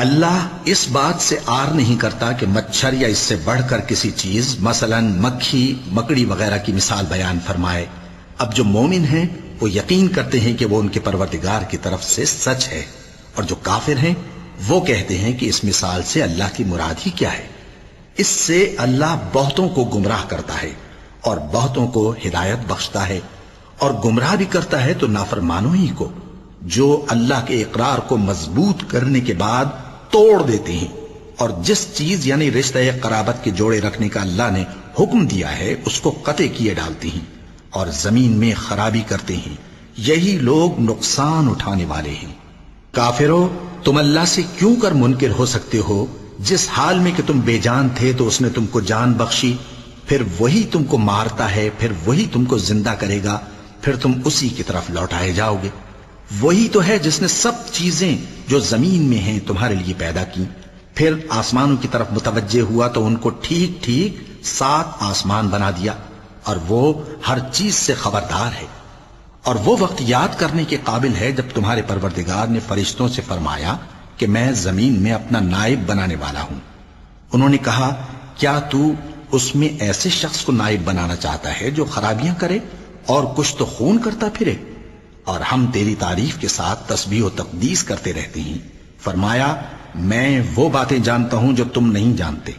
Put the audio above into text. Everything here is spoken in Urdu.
اللہ اس بات سے آر نہیں کرتا کہ مچھر یا اس سے بڑھ کر کسی چیز مثلاً مکھی مکڑی وغیرہ کی مثال بیان فرمائے۔ اب جو مومن ہیں وہ یقین کرتے ہیں کہ وہ ان کے پروردگار کی طرف سے سچ ہے، اور جو کافر ہیں وہ کہتے ہیں کہ اس مثال سے اللہ کی مراد ہی کیا ہے۔ اس سے اللہ بہتوں کو گمراہ کرتا ہے اور بہتوں کو ہدایت بخشتا ہے، اور گمراہ بھی کرتا ہے تو نافرمانوں ہی کو، جو اللہ کے اقرار کو مضبوط کرنے کے بعد توڑ دیتے ہیں، اور جس چیز یعنی رشتہ قرابت کے جوڑے رکھنے کا اللہ نے حکم دیا ہے اس کو قطع کیے ڈالتے ہیں اور زمین میں خرابی کرتے ہیں۔ یہی لوگ نقصان اٹھانے والے ہیں۔ کافرو، تم اللہ سے کیوں کر منکر ہو سکتے ہو؟ جس حال میں کہ تم بے جان تھے تو اس نے تم کو جان بخشی، پھر وہی تم کو مارتا ہے، پھر وہی تم کو زندہ کرے گا، پھر تم اسی کی طرف لوٹائے جاؤ گے۔ وہی تو ہے جس نے سب چیزیں جو زمین میں ہیں تمہارے لیے پیدا کی، پھر آسمانوں کی طرف متوجہ ہوا تو ان کو ٹھیک ٹھیک 7 آسمان بنا دیا، اور وہ ہر چیز سے خبردار ہے۔ اور وہ وقت یاد کرنے کے قابل ہے جب تمہارے پروردگار نے فرشتوں سے فرمایا کہ میں زمین میں اپنا نائب بنانے والا ہوں۔ انہوں نے کہا، کیا تو اس میں ایسے شخص کو نائب بنانا چاہتا ہے جو خرابیاں کرے اور کچھ تو خون کرتا پھرے؟ اور ہم تیری تعریف کے ساتھ تسبیح و تقدیس کرتے رہتے ہیں۔ فرمایا، میں وہ باتیں جانتا ہوں جو تم نہیں جانتے۔